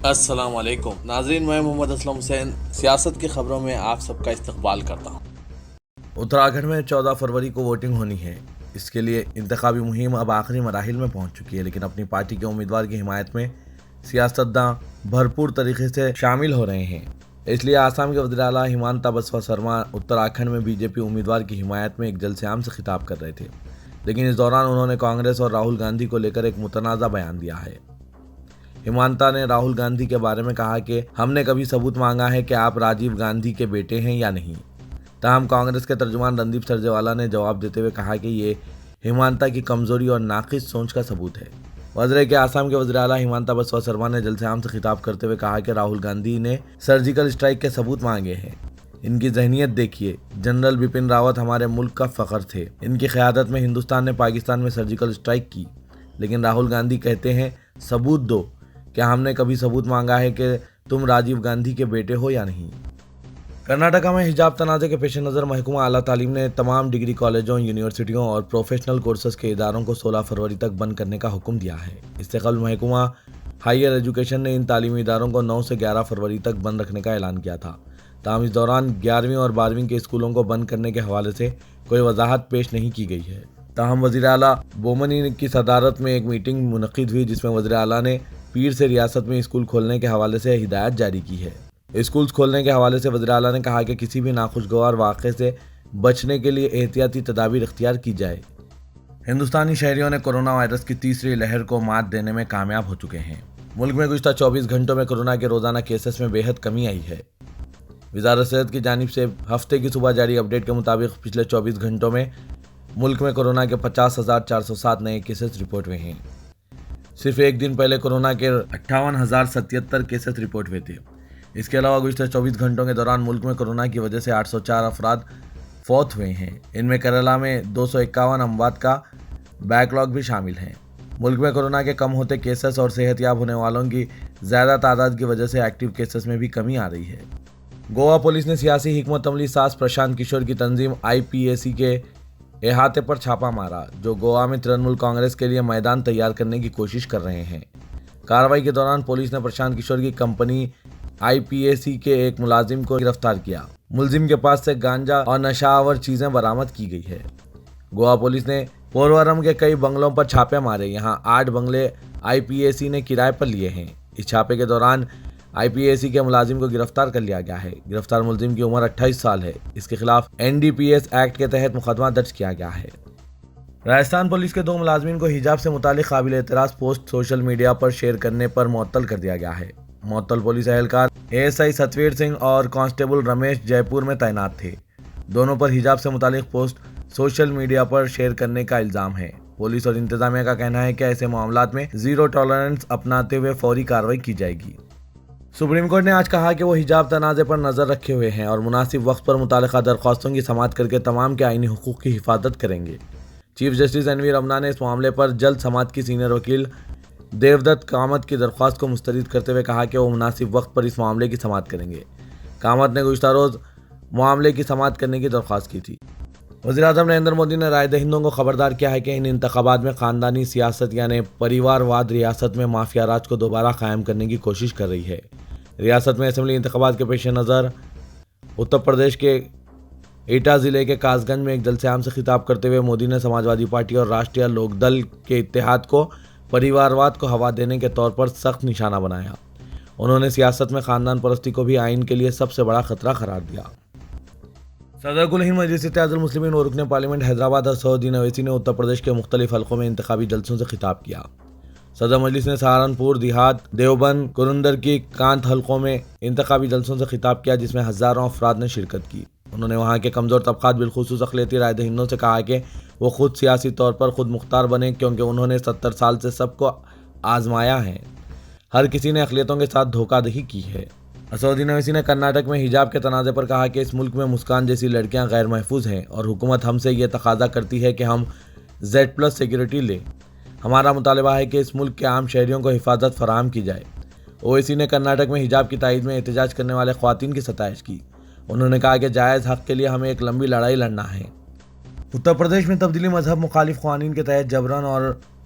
السلام علیکم ناظرین، میں محمد اسلم حسین سیاست کی خبروں میں آپ سب کا استقبال کرتا ہوں۔ اتراکھنڈ میں 14 فروری کو ووٹنگ ہونی ہے۔ اس کے لیے انتخابی مہم اب آخری مراحل میں پہنچ چکی ہے، لیکن اپنی پارٹی کے امیدوار کی حمایت میں سیاستداں بھرپور طریقے سے شامل ہو رہے ہیں۔ اس لیے آسام کے وزیر اعلیٰ ہمانتا بسوا سرما اتراکھنڈ میں بی جے پی امیدوار کی حمایت میں ایک جلسے عام سے خطاب کر رہے تھے، لیکن اس دوران انہوں نے کانگریس اور راہل گاندھی کو لے کر ایک متنازع بیان دیا ہے۔ ہمانتا نے راہل گاندھی کے بارے میں کہا کہ ہم نے کبھی ثبوت مانگا ہے کہ آپ راجیو گاندھی کے بیٹے ہیں یا نہیں۔ تاہم کانگریس کے ترجمان رندیپ سرجیوالا نے جواب دیتے ہوئے کہا کہ یہ ہمانتا کی کمزوری اور ناقص سوچ کا ثبوت ہے۔ وزرائے کہ آسام کے وزیر اعلیٰ ہمانتا بسوا سرما نے جلسے عام سے خطاب کرتے ہوئے کہا کہ راہل گاندھی نے سرجیکل اسٹرائک کے ثبوت مانگے ہیں۔ ان کی ذہنیت دیکھیے، جنرل بپن راوت ہمارے ملک کا فخر تھے۔ ان کی قیادت میں ہندوستان نے پاکستان میں سرجیکل اسٹرائک کی، لیکن راہل گاندھی کہتے ہیں ثبوت دو۔ کیا ہم نے کبھی ثبوت مانگا ہے کہ تم راجیو گاندھی کے بیٹے ہو یا نہیں؟ کرناٹکا میں حجاب تنازع کے پیش نظر محکمہ اعلیٰ تعلیم نے تمام ڈگری کالجوں، یونیورسٹیوں اور پروفیشنل کورسز کے اداروں کو 16 فروری تک بند کرنے کا حکم دیا ہے۔ اس سے قبل محکمہ ہائیر ایجوکیشن نے ان تعلیمی اداروں کو 9 سے 11 فروری تک بند رکھنے کا اعلان کیا تھا۔ تاہم اس دوران 11ویں اور 12ویں کے اسکولوں کو بند کرنے کے حوالے سے کوئی وضاحت پیش نہیں کی گئی ہے۔ تاہم وزیر اعلیٰ بومنی کی صدارت میں ایک میٹنگ منعقد ہوئی، جس میں وزیر اعلیٰ نے پیر سے ریاست میں اسکول کھولنے کے حوالے سے ہدایت جاری کی ہے۔ اسکولز کھولنے کے حوالے سے وزیر اعلیٰ نے کہا کہ کسی بھی ناخوشگوار واقعے سے بچنے کے لیے احتیاطی تدابیر اختیار کی جائے۔ ہندوستانی شہریوں نے کورونا وائرس کی تیسری لہر کو مات دینے میں کامیاب ہو چکے ہیں۔ ملک میں گزشتہ 24 گھنٹوں میں کورونا کے روزانہ کیسز میں بے حد کمی آئی ہے۔ وزارت صحت کی جانب سے ہفتے کی صبح جاری اپڈیٹ کے مطابق پچھلے 24 گھنٹوں میں ملک میں کورونا کے 50,407 نئے کیسز رپورٹ ہوئے ہیں۔ صرف ایک دن پہلے کورونا کے 58,077 کیسز رپورٹ ہوئے تھے۔ اس کے علاوہ گزشتہ 24 گھنٹوں کے دوران ملک میں کورونا کی وجہ سے 804 افراد فوت ہوئے ہیں۔ ان میں کیرالہ میں 251 اموات کا بیک لاگ بھی شامل ہیں۔ ملک میں کورونا کے کم ہوتے کیسز اور صحت یاب ہونے والوں کی زیادہ تعداد کی وجہ سے ایکٹیو کیسز میں بھی کمی آ رہی ہے۔ گوا پولیس نے سیاسی حکمت عملی ساز پرشانت کشور کی تنظیم IPAC کے احاطے پر چھاپا مارا، جو گوا میں ترنمول کانگریس کے لیے میدان تیار کرنے کی کوشش کر رہے ہیں۔ کارروائی کے دوران پولیس نے پرشانت کشور کی کمپنی IPAC کے ایک ملازم کو گرفتار کیا۔ ملزم کے پاس سے گانجا اور نشہ آور چیزیں برآمد کی گئی ہے۔ گوا پولیس نے پوروورم کے کئی بنگلوں پر چھاپے مارے۔ یہاں 8 بنگلے IPAC نے کرائے پر لیے ہیں۔ اس چھاپے کے دوران IPAC کے ملازم کو گرفتار کر لیا گیا ہے۔ گرفتار ملزم کی عمر 28 سال ہے۔ اس کے خلاف NDPS ایکٹ کے تحت مقدمہ درج کیا گیا ہے۔ راجستھان پولیس کے 2 ملازمین کو حجاب سے متعلق قابل اعتراض پوسٹ سوشل میڈیا پر شیئر کرنے پر معطل کر دیا گیا ہے۔ معطل پولیس اہلکار ASI ستویر سنگھ اور کانسٹیبل رمیش جے پور میں تعینات تھے۔ دونوں پر حجاب سے متعلق پوسٹ سوشل میڈیا پر شیئر کرنے کا الزام ہے۔ پولیس اور انتظامیہ کا کہنا ہے کہ ایسے معاملات میں زیرو ٹالرنس اپناتے ہوئے فوری کارروائی کی جائے گی۔ سپریم کورٹ نے آج کہا کہ وہ حجاب تنازع پر نظر رکھے ہوئے ہیں اور مناسب وقت پر متعلقہ درخواستوں کی سماعت کر کے تمام کے آئینی حقوق کی حفاظت کریں گے۔ چیف جسٹس NV رمنا نے اس معاملے پر جلد سماعت کی سینئر وکیل دیودت کامت کی درخواست کو مسترد کرتے ہوئے کہا کہ وہ مناسب وقت پر اس معاملے کی سماعت کریں گے۔ کامت نے گزشتہ روز معاملے کی سماعت کرنے کی درخواست کی تھی۔ وزیر اعظم نریندر مودی نے رائے دہندوں کو خبردار کیا ہے کہ ان انتخابات میں خاندانی سیاست یعنی پریوار واد ریاست میں مافیا راج کو دوبارہ قائم کرنے کی کوشش کر رہی ہے۔ ریاست میں اسمبلی انتخابات کے پیش نظر اتر پردیش کے ایٹا ضلع کے کاس گنج میں ایک جلسے عام سے خطاب کرتے ہوئے مودی نے سماجوادی پارٹی اور راشٹریہ لوک دل کے اتحاد کو پریوار واد کو ہوا دینے کے طور پر سخت نشانہ بنایا۔ انہوں نے سیاست میں خاندان پرستی کو بھی آئین کے لیے سب سے بڑا خطرہ قرار دیا۔ صدر کل ہند مجلس اتحاد المسلمین و رکن پارلیمنٹ حیدرآباد اسد الدین اویسی نے اتر پردیش کے مختلف حلقوں میں انتخابی جلسوں سے خطاب کیا۔ صدر مجلس نے سہارنپور، دیہات، دیوبند، کرندر کی کانت حلقوں میں انتخابی جلسوں سے خطاب کیا، جس میں ہزاروں افراد نے شرکت کی۔ انہوں نے وہاں کے کمزور طبقات بالخصوص اقلیتی رائے دہندوں سے کہا کہ وہ خود سیاسی طور پر خود مختار بنے، کیونکہ انہوں نے 70 سال سے سب کو آزمایا ہے۔ ہر کسی نے اقلیتوں کے ساتھ دھوکہ دہی کی ہے۔ اسد الدین اویسی نے کرناٹک میں حجاب کے تنازع پر کہا کہ اس ملک میں مسکان جیسی لڑکیاں غیر محفوظ ہیں اور حکومت ہم سے یہ تقاضا کرتی ہے کہ ہم Z+ سیکیورٹی لیں۔ ہمارا مطالبہ ہے کہ اس ملک کے عام شہریوں کو حفاظت فراہم کی جائے۔ اویسی نے کرناٹک میں حجاب کی تائید میں احتجاج کرنے والے خواتین کی ستائش کی۔ انہوں نے کہا کہ جائز حق کے لیے ہمیں ایک لمبی لڑائی لڑنا ہے۔ اتر پردیش میں تبدیلی مذہب مخالف قوانین کے تحت جبراً اور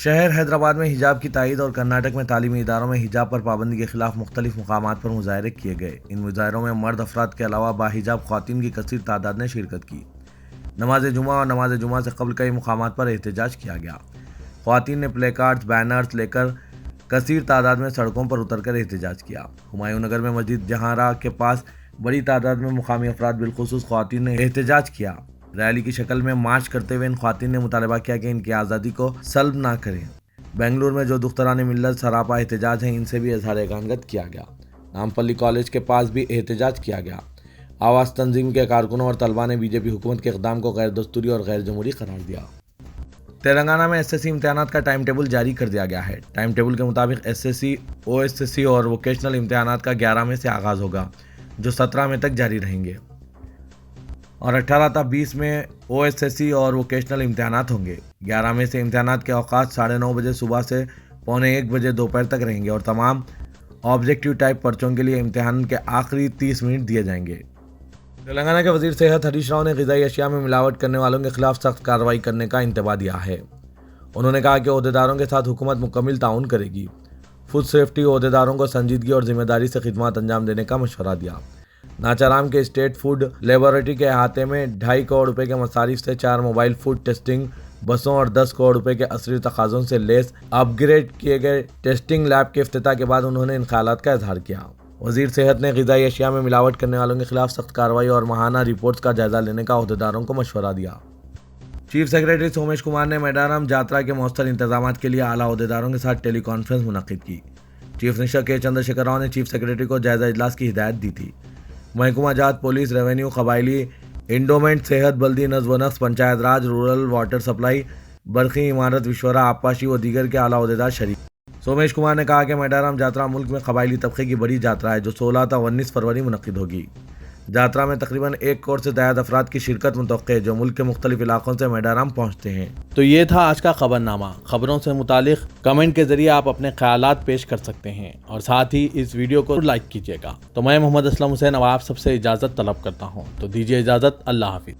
شہر حیدرآباد میں حجاب کی تائید اور کرناٹک میں تعلیمی اداروں میں حجاب پر پابندی کے خلاف مختلف مقامات پر مظاہرے کیے گئے۔ ان مظاہروں میں مرد افراد کے علاوہ باحجاب خواتین کی کثیر تعداد نے شرکت کی۔ نماز جمعہ اور نماز جمعہ سے قبل کئی مقامات پر احتجاج کیا گیا۔ خواتین نے پلے کارڈز، بینرز لے کر کثیر تعداد میں سڑکوں پر اتر کر احتجاج کیا۔ ہمایوں نگر میں مسجد جہاں کے پاس بڑی تعداد میں مقامی افراد بالخصوص خواتین نے احتجاج کیا۔ ریلی کی شکل میں مارچ کرتے ہوئے ان خواتین نے مطالبہ کیا کہ ان کی آزادی کو سلب نہ کریں۔ بنگلور میں جو دختران ملت سراپا احتجاج ہیں، ان سے بھی اظہار یگانگت کیا گیا۔ نامپلی کالج کے پاس بھی احتجاج کیا گیا۔ آواز تنظیم کے کارکنوں اور طلباء نے بی جے پی حکومت کے اقدام کو غیر دستوری اور غیر جمہوری قرار دیا۔ تلنگانہ میں ایس ایس سی امتحانات کا ٹائم ٹیبل جاری کر دیا گیا ہے۔ ٹائم ٹیبل کے مطابق S S C, O S S C اور ووکیشنل امتحانات کا 11 مئی سے آغاز ہوگا، جو 17 مئی تک جاری رہیں گے، اور 18 تا 20 میں او ایس ایس سی اور ووکیشنل امتحانات ہوں گے۔ 11 مئی سے امتحانات کے اوقات 9:30 بجے صبح سے 1:45 بجے دوپہر تک رہیں گے، اور تمام آبجیکٹیو ٹائپ پرچوں کے لیے امتحان کے آخری 30 منٹ دیے جائیں گے۔ تلنگانہ کے وزیر صحت ہریش راؤ نے غذائی اشیاء میں ملاوٹ کرنے والوں کے خلاف سخت کارروائی کرنے کا انتباہ دیا ہے۔ انہوں نے کہا کہ عہدیداروں کے ساتھ حکومت مکمل تعاون کرے گی۔ فوڈ سیفٹی عہدیداروں کو سنجیدگی اور ذمہ داری سے خدمات انجام دینے کا مشورہ دیا۔ ناچارام کے اسٹیٹ فوڈ لیبارٹری کے احاطے میں 2.5 کروڑ روپے کے مصارف سے 4 موبائل فوڈ ٹیسٹنگ بسوں اور 10 کروڑ روپے کے عصری تقاضوں سے لیس اپ گریڈ کیے گئے ٹیسٹنگ لیب کے افتتاح کے بعد انہوں نے ان خیالات کا اظہار کیا۔ وزیر صحت نے غذائی اشیاء میں ملاوٹ کرنے والوں کے خلاف سخت کارروائی اور ماہانہ رپورٹس کا جائزہ لینے کا عہدیداروں کو مشورہ دیا۔ چیف سیکریٹری سومیش کمار نے میڈارم جاترا کے مؤثر انتظامات کے لیے اعلیٰ عہدیداروں کے ساتھ ٹیلی کانفرنس منعقد کی۔ چیف منسٹر کے چندر شیکھر راؤ نے چیف سیکریٹری کو جائزہ اجلاس کی ہدایت دی تھی۔ محکمہ جات، پولیس، ریونیو، قبائلی انڈومنٹ، صحت، بلدی نظم و نسق، پنچایت راج، رورل واٹر سپلائی، برقی عمارت، وشورا، آبپاشی و دیگر کے اعلیٰ عہدیدار شریک۔ سومیش کمار نے کہا کہ میڈارم جاترا ملک میں قبائلی طبقے کی بڑی جاترا ہے، جو 16 تا 19 فروری منعقد ہوگی۔ جاترا میں تقریباً 1 کروڑ سے زائد افراد کی شرکت متوقع ہے، جو ملک کے مختلف علاقوں سے میڈارم پہنچتے ہیں۔ تو یہ تھا آج کا خبرنامہ۔ خبروں سے متعلق کمنٹ کے ذریعے آپ اپنے خیالات پیش کر سکتے ہیں، اور ساتھ ہی اس ویڈیو کو لائک کیجیے گا۔ تو میں محمد اسلم حسین اب آپ سب سے اجازت طلب کرتا ہوں، تو دیجیے اجازت۔ اللہ حافظ۔